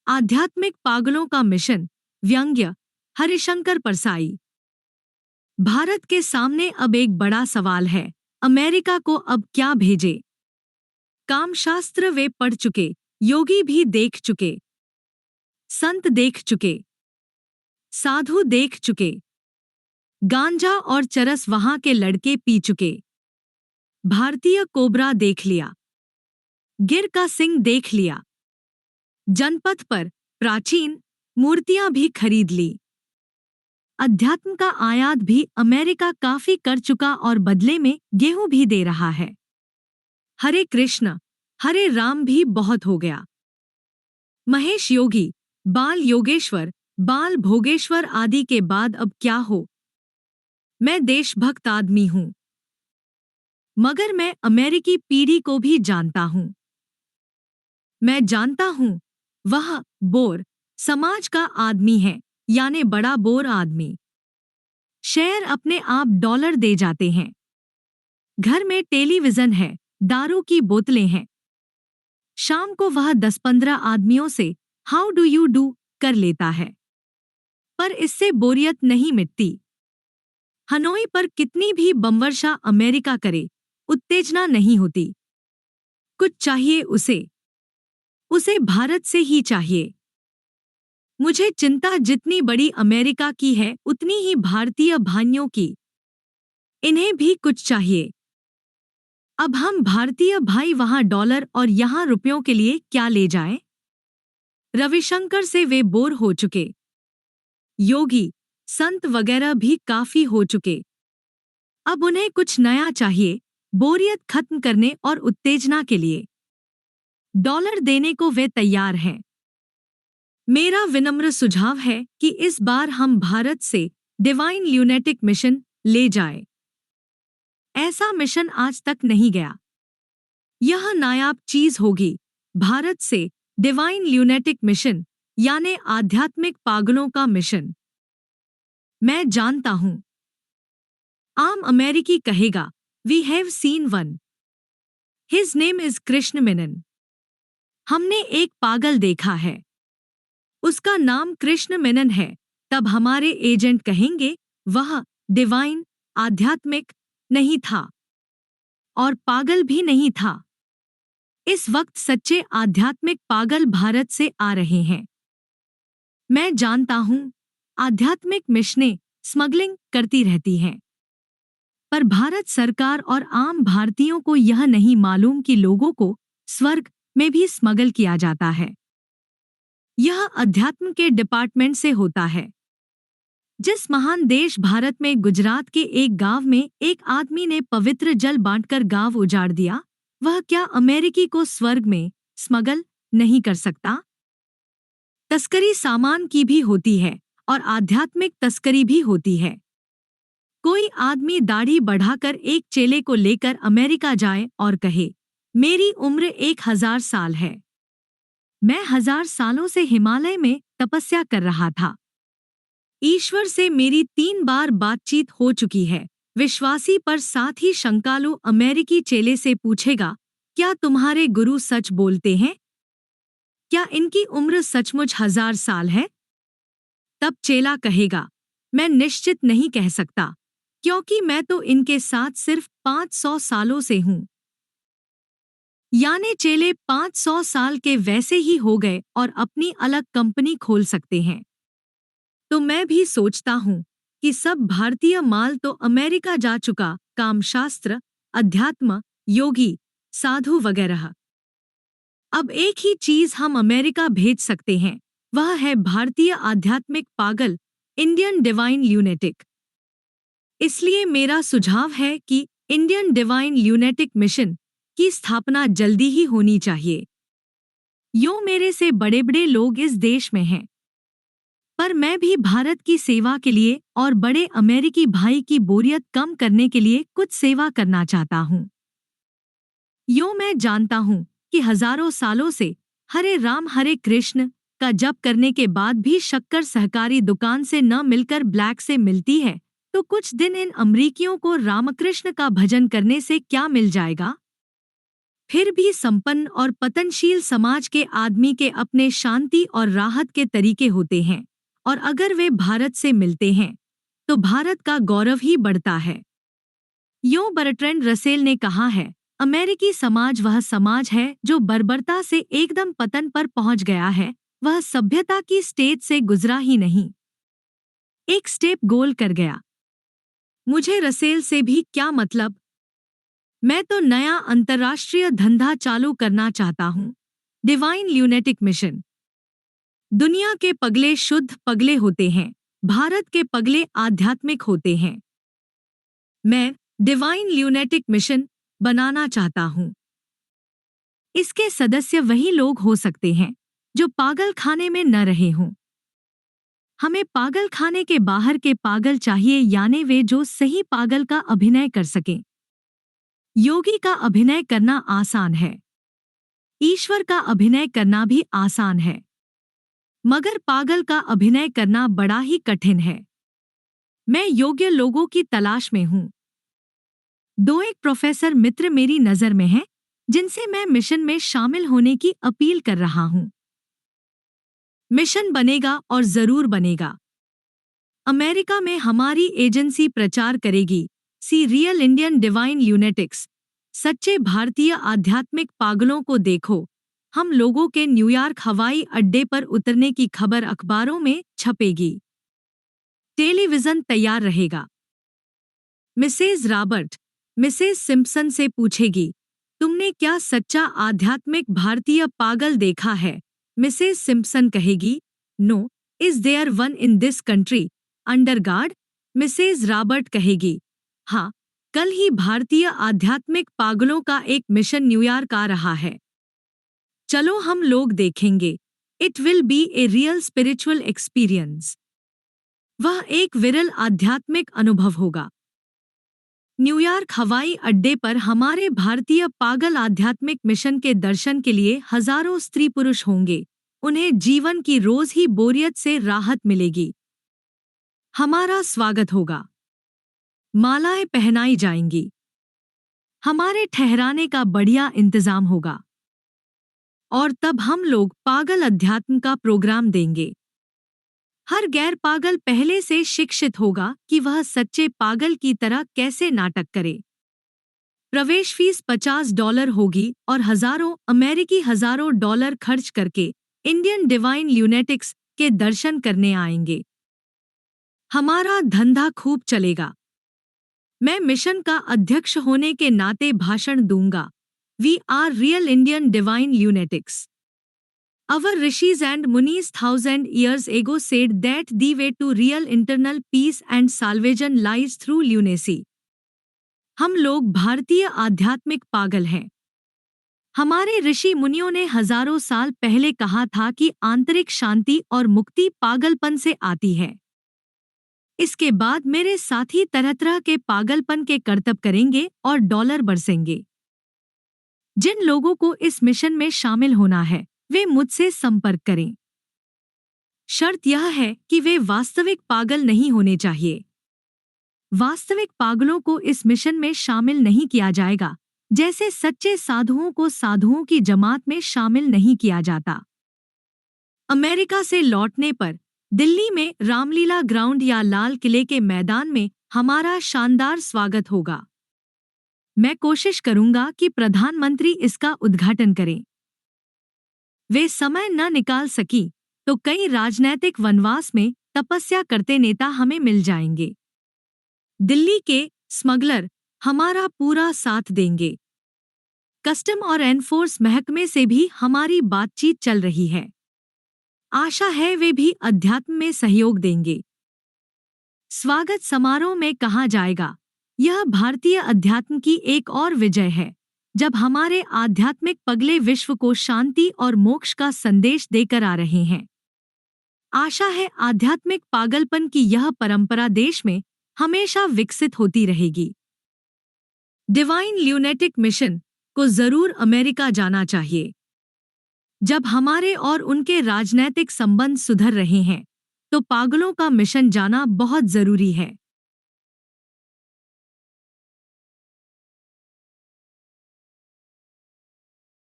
आध्यात्मिक पागलों का मिशन, व्यंग्य, हरिशंकर परसाई। भारत के सामने अब एक बड़ा सवाल है, अमेरिका को अब क्या भेजे? कामशास्त्र वे पढ़ चुके, योगी भी देख चुके, संत देख चुके, साधु देख चुके, गांजा और चरस वहां के लड़के पी चुके। भारतीय कोबरा देख लिया, गिर का सिंह देख लिया, जनपथ पर प्राचीन मूर्तियां भी खरीद ली। अध्यात्म का आयात भी अमेरिका काफी कर चुका और बदले में गेहूं भी दे रहा है। हरे कृष्ण हरे राम भी बहुत हो गया। महेश योगी, बाल योगेश्वर, बाल भोगेश्वर आदि के बाद अब क्या हो? मैं देशभक्त आदमी हूं, मगर मैं अमेरिकी पीढ़ी को भी जानता हूं। मैं जानता हूं वह बोर समाज का आदमी है, यानी बड़ा बोर आदमी। शेयर अपने आप डॉलर दे जाते हैं। घर में टेलीविजन है, दारू की बोतलें हैं। शाम को वह 10-15 आदमियों से हाउ डू यू डू कर लेता है, पर इससे बोरियत नहीं मिटती। हनोई पर कितनी भी बमवर्षा अमेरिका करे, उत्तेजना नहीं होती। कुछ चाहिए उसे भारत से ही चाहिए। मुझे चिंता जितनी बड़ी अमेरिका की है उतनी ही भारतीय भाइयों की। इन्हें भी कुछ चाहिए। अब हम भारतीय भाई वहां डॉलर और यहां रुपयों के लिए क्या ले जाएं? रविशंकर से वे बोर हो चुके। योगी, संत वगैरह भी काफी हो चुके। अब उन्हें कुछ नया चाहिए, बोरियत खत्म करने और उत्तेजना के लिए। डॉलर देने को वे तैयार हैं। मेरा विनम्र सुझाव है कि इस बार हम भारत से डिवाइन ल्यूनेटिक मिशन ले जाएं। ऐसा मिशन आज तक नहीं गया। यह नायाब चीज होगी। भारत से डिवाइन ल्यूनेटिक मिशन, यानी आध्यात्मिक पागलों का मिशन। मैं जानता हूं आम अमेरिकी कहेगा, we have seen one, his name is Krishna Menon. हमने एक पागल देखा है, उसका नाम कृष्ण मेनन है। तब हमारे एजेंट कहेंगे वह डिवाइन आध्यात्मिक नहीं था और पागल भी नहीं था। इस वक्त सच्चे आध्यात्मिक पागल भारत से आ रहे हैं। मैं जानता हूं आध्यात्मिक मिशनें स्मगलिंग करती रहती हैं, पर भारत सरकार और आम भारतीयों को यह नहीं मालूम कि लोगों को स्वर्ग में भी स्मगल किया जाता है। यह अध्यात्म के डिपार्टमेंट से होता है। जिस महान देश भारत में गुजरात के एक गांव में एक आदमी ने पवित्र जल बांटकर गांव उजाड़ दिया, वह क्या अमेरिकी को स्वर्ग में स्मगल नहीं कर सकता? तस्करी सामान की भी होती है और आध्यात्मिक तस्करी भी होती है। कोई आदमी दाढ़ी बढ़ाकर एक चेले को लेकर अमेरिका जाए और कहे, मेरी उम्र 1000 साल है, मैं 1000 सालों से हिमालय में तपस्या कर रहा था। ईश्वर से मेरी 3 बार बातचीत हो चुकी है। विश्वासी पर साथ ही शंकालु अमेरिकी चेले से पूछेगा, क्या तुम्हारे गुरु सच बोलते हैं? क्या इनकी उम्र सचमुच 1000 साल है? तब चेला कहेगा, मैं निश्चित नहीं कह सकता, क्योंकि मैं तो इनके साथ सिर्फ 500 सालों से हूं। यानी चेले 500 साल के वैसे ही हो गए और अपनी अलग कंपनी खोल सकते हैं। तो मैं भी सोचता हूं कि सब भारतीय माल तो अमेरिका जा चुका, कामशास्त्र, अध्यात्म, योगी, साधु वगैरह। अब एक ही चीज हम अमेरिका भेज सकते हैं, वह है भारतीय आध्यात्मिक पागल, इंडियन डिवाइन ल्यूनेटिक। इसलिए मेरा सुझाव है कि इंडियन डिवाइन ल्यूनेटिक मिशन की स्थापना जल्दी ही होनी चाहिए। यूं मेरे से बड़े बड़े लोग इस देश में हैं, पर मैं भी भारत की सेवा के लिए और बड़े अमेरिकी भाई की बोरियत कम करने के लिए कुछ सेवा करना चाहता हूं। यूं मैं जानता हूं कि हजारों सालों से हरे राम हरे कृष्ण का जप करने के बाद भी शक्कर सहकारी दुकान से न मिलकर ब्लैक से मिलती है, तो कुछ दिन इन अमरीकियों को रामकृष्ण का भजन करने से क्या मिल जाएगा? फिर भी संपन्न और पतनशील समाज के आदमी के अपने शांति और राहत के तरीके होते हैं, और अगर वे भारत से मिलते हैं तो भारत का गौरव ही बढ़ता है। यो बर्ट्रैंड रसेल ने कहा है, अमेरिकी समाज वह समाज है जो बर्बरता से एकदम पतन पर पहुंच गया है, वह सभ्यता की स्टेज से गुजरा ही नहीं, एक स्टेप गोल कर गया। मुझे रसेल से भी क्या मतलब, मैं तो नया अंतर्राष्ट्रीय धंधा चालू करना चाहता हूँ, डिवाइन ल्यूनेटिक मिशन। दुनिया के पगले शुद्ध पगले होते हैं, भारत के पगले आध्यात्मिक होते हैं। मैं डिवाइन ल्यूनेटिक मिशन बनाना चाहता हूँ। इसके सदस्य वही लोग हो सकते हैं जो पागल खाने में न रहे हों। हमें पागल खाने के बाहर के पागल चाहिए, यानी वे जो सही पागल का अभिनय कर सकें। योगी का अभिनय करना आसान है, ईश्वर का अभिनय करना भी आसान है, मगर पागल का अभिनय करना बड़ा ही कठिन है। मैं योग्य लोगों की तलाश में हूँ। दो एक प्रोफेसर मित्र मेरी नज़र में हैं, जिनसे मैं मिशन में शामिल होने की अपील कर रहा हूँ। मिशन बनेगा और जरूर बनेगा। अमेरिका में हमारी एजेंसी प्रचार करेगी, सी रियल इंडियन डिवाइन ल्यूनेटिक्स, सच्चे भारतीय आध्यात्मिक पागलों को देखो। हम लोगों के न्यूयॉर्क हवाई अड्डे पर उतरने की खबर अखबारों में छपेगी, टेलीविजन तैयार रहेगा। मिसेज रॉबर्ट मिसेज सिम्पसन से पूछेगी, तुमने क्या सच्चा आध्यात्मिक भारतीय पागल देखा है? मिसेज सिम्पसन कहेगी, no, is there one in this country, underguard? Mrs Robert कहेगी, हाँ, कल ही भारतीय आध्यात्मिक पागलों का एक मिशन न्यूयॉर्क आ रहा है। चलो हम लोग देखेंगे। It will be a real spiritual experience. वह एक विरल आध्यात्मिक अनुभव होगा। न्यूयॉर्क हवाई अड्डे पर हमारे भारतीय पागल आध्यात्मिक मिशन के दर्शन के लिए हजारों स्त्री पुरुष होंगे। उन्हें जीवन की रोज ही बोरियत से राहत मिलेगी। हमारा स्वागत होगा, मालाएं पहनाई जाएंगी, हमारे ठहराने का बढ़िया इंतजाम होगा, और तब हम लोग पागल अध्यात्म का प्रोग्राम देंगे। हर गैर पागल पहले से शिक्षित होगा कि वह सच्चे पागल की तरह कैसे नाटक करे। प्रवेश फीस $50 होगी और हजारों अमेरिकी हजारों डॉलर खर्च करके इंडियन डिवाइन ल्यूनेटिक्स के दर्शन करने आएंगे। हमारा धंधा खूब चलेगा। मैं मिशन का अध्यक्ष होने के नाते भाषण दूंगा। We are real Indian divine lunatics. Our rishis and munis 1000 years ago said that the way to real internal peace and salvation lies through lunacy. हम लोग भारतीय आध्यात्मिक पागल हैं। हमारे ऋषि मुनियों ने हजारों साल पहले कहा था कि आंतरिक शांति और मुक्ति पागलपन से आती है। इसके बाद मेरे साथी तरह तरह के पागलपन के करतब करेंगे और डॉलर बरसेंगे। जिन लोगों को इस मिशन में शामिल होना है वे मुझसे संपर्क करें। शर्त यह है कि वे वास्तविक पागल नहीं होने चाहिए। वास्तविक पागलों को इस मिशन में शामिल नहीं किया जाएगा, जैसे सच्चे साधुओं को साधुओं की जमात में शामिल नहीं किया जाता। अमेरिका से लौटने पर दिल्ली में रामलीला ग्राउंड या लाल किले के मैदान में हमारा शानदार स्वागत होगा। मैं कोशिश करूंगा कि प्रधानमंत्री इसका उद्घाटन करें। वे समय न निकाल सकी तो कई राजनैतिक वनवास में तपस्या करते नेता हमें मिल जाएंगे। दिल्ली के स्मगलर हमारा पूरा साथ देंगे। कस्टम और एनफोर्स महकमे से भी हमारी बातचीत चल रही है। आशा है वे भी अध्यात्म में सहयोग देंगे। स्वागत समारोह में कहा जाएगा, यह भारतीय अध्यात्म की एक और विजय है, जब हमारे आध्यात्मिक पगले विश्व को शांति और मोक्ष का संदेश देकर आ रहे हैं। आशा है आध्यात्मिक पागलपन की यह परंपरा देश में हमेशा विकसित होती रहेगी। डिवाइन ल्यूनेटिक मिशन को जरूर अमेरिका जाना चाहिए। जब हमारे और उनके राजनैतिक संबंध सुधर रहे हैं तो पागलों का मिशन जाना बहुत जरूरी है।